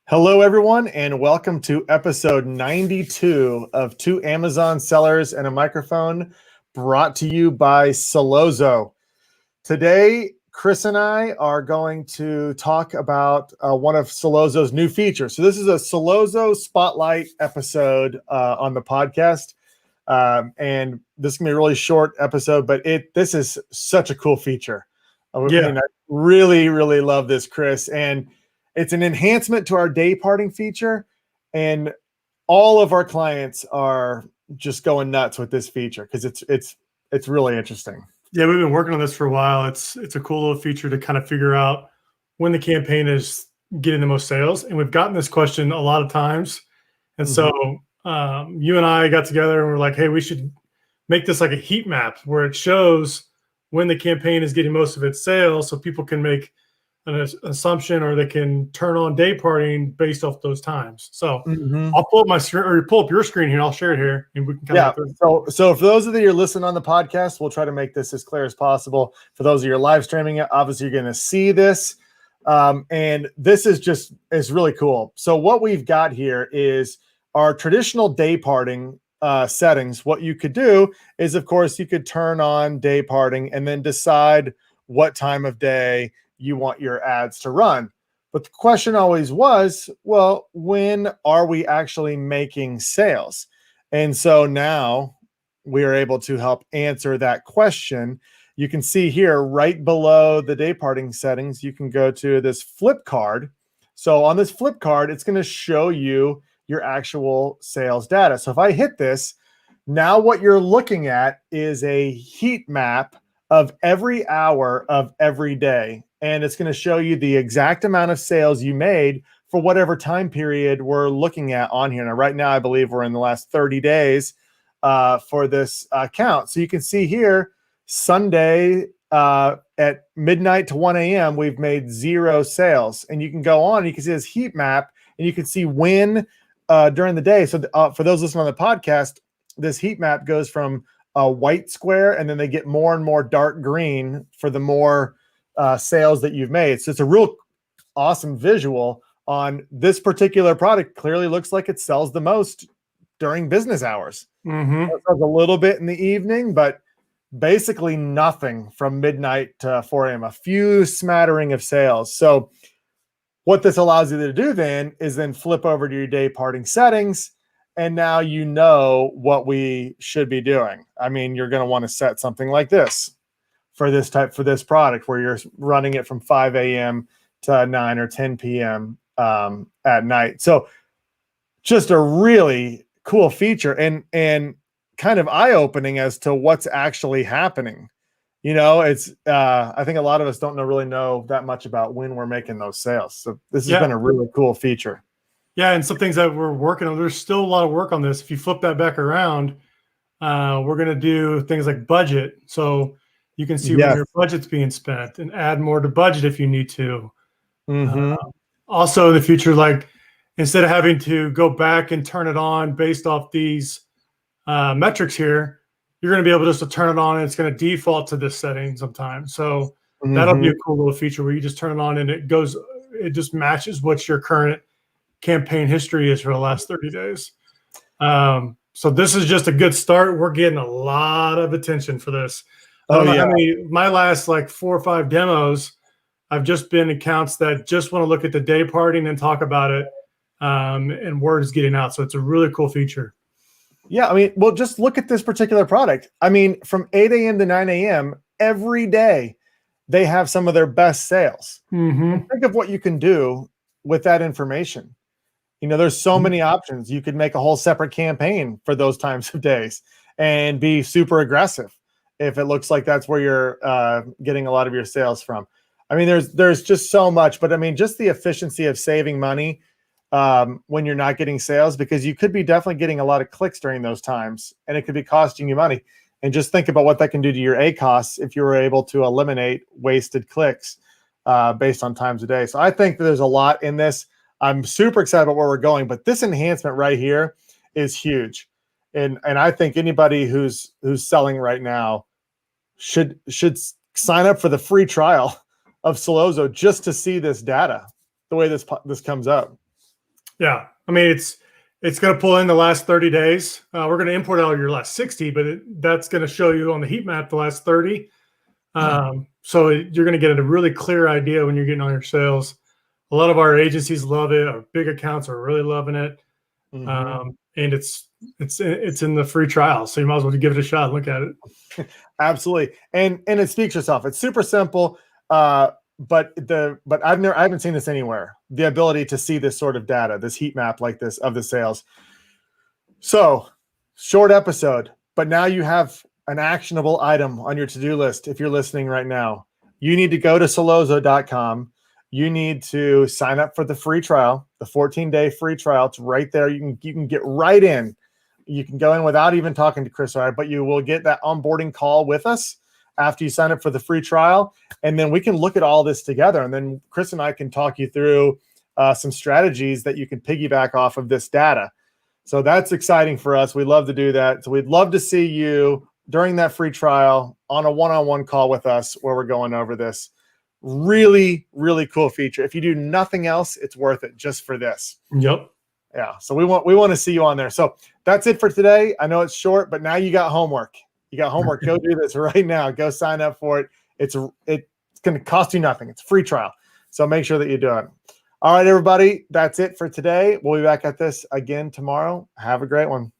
Hello, everyone, and welcome to episode 92 of Two Amazon Sellers and a Microphone, brought to you by Sellozo. Today, Kris and I are going to talk about one of Sellozo's new features. So this is a Sellozo Spotlight episode on the podcast, and this is going to be a really short episode, but this is such a cool feature. I really love this, Kris, and it's an enhancement to our Dayparting feature, and all of our clients are just going nuts with this feature because it's really interesting. Yeah, we've been working on this for a while. It's a cool little feature to kind of figure out when the campaign is getting the most sales, and we've gotten this question a lot of times. And so you and I got together and we're like, hey, we should make this like a heat map where it shows when the campaign is getting most of its sales, so people can make an assumption or they can turn on Dayparting based off those times. So I'll pull up my screen, or pull up your screen here, and I'll share it here, and we can kind of. So for those of you who are listening on the podcast, we'll try to make this as clear as possible. For those of you who are live streaming it, obviously you're going to see this, and this is really cool. So what we've got here is our traditional Dayparting settings. What you could do is, of course, you could turn on Dayparting and then decide what time of day you want your ads to run. But the question always was, well, when are we actually making sales? And so now we are able to help answer that question. You can see here right below the Dayparting settings, you can go to this flip card. So on this flip card, it's going to show you your actual sales data. So if I hit this, now what you're looking at is a heat map of every hour of every day. And it's going to show you the exact amount of sales you made for whatever time period we're looking at on here. Now, right now, I believe we're in the last 30 days for this account. So you can see here, Sunday at midnight to 1 a.m., we've made 0 sales. And you can go on, and you can see this heat map, and you can see when during the day. So for those listening on the podcast, this heat map goes from a white square, and then they get more and more dark green for the more sales that you've made. So it's a real awesome visual on this particular product. Clearly looks like it sells the most during business hours. It sells a little bit in the evening, but basically nothing from midnight to 4 a.m. A few smattering of sales. So what this allows you to do then is then flip over to your Dayparting settings, and now you know what we should be doing. I mean, you're going to want to set something like this for this product, where you're running it from 5 a.m. to 9 or 10 p.m. At night. So just a really cool feature, and kind of eye-opening as to what's actually happening. You know, it's I think a lot of us don't really know that much about when we're making those sales. So this has been a really cool feature. Yeah, and some things that we're working on, there's still a lot of work on this. If you flip that back around, we're going to do things like budget. So you can see when your budget's being spent and add more to budget if you need to. Also in the future, like instead of having to go back and turn it on based off these metrics here, you're going to be able just to turn it on, and it's going to default to this setting sometimes. So that'll be a cool little feature where you just turn it on and it just matches what your current campaign history is for the last 30 days. So this is just a good start. We're getting a lot of attention for this. My last like 4 or 5 demos, I've just been accounts that just want to look at the Dayparting and talk about it, and word is getting out. So it's a really cool feature. Yeah, I mean, well, just look at this particular product. I mean, from 8 a.m. to 9 a.m. every day, they have some of their best sales. And think of what you can do with that information. You know, there's so many options. You could make a whole separate campaign for those times of days and be super aggressive if it looks like that's where you're getting a lot of your sales from. I mean, there's just so much, but I mean, just the efficiency of saving money when you're not getting sales, because you could be definitely getting a lot of clicks during those times, and it could be costing you money. And just think about what that can do to your ACoS if you were able to eliminate wasted clicks based on times of day. So I think that there's a lot in this. I'm super excited about where we're going, but this enhancement right here is huge. And I think anybody who's selling right now should sign up for the free trial of Sellozo just to see this data, the way this comes up. Yeah. I mean, it's going to pull in the last 30 days. We're going to import out your last 60, but that's going to show you on the heat map the last 30. So you're going to get a really clear idea when you're getting on your sales. A lot of our agencies love it. Our big accounts are really loving it. And it's in the free trial, so you might as well give it a shot. Look at it. Absolutely, and it speaks for itself. It's super simple, but I haven't seen this anywhere. The ability to see this sort of data, this heat map like this of the sales. So short episode, but now you have an actionable item on your to-do list. If you're listening right now, you need to go to sellozo.com. You need to sign up for the free trial, the 14-day free trial. It's right there. You can get right in. You can go in without even talking to Kris or I, but you will get that onboarding call with us after you sign up for the free trial. And then we can look at all this together. And then Kris and I can talk you through some strategies that you can piggyback off of this data. So that's exciting for us. We love to do that. So we'd love to see you during that free trial on a one-on-one call with us where we're going over this. Really, really cool feature. If you do nothing else, it's worth it just for this. Yep. Yeah. So we want to see you on there. So that's it for today. I know it's short, but now you got homework. You got homework. Go do this right now. Go sign up for it. It's going to cost you nothing. It's a free trial. So make sure that you do it. All right, everybody. That's it for today. We'll be back at this again tomorrow. Have a great one.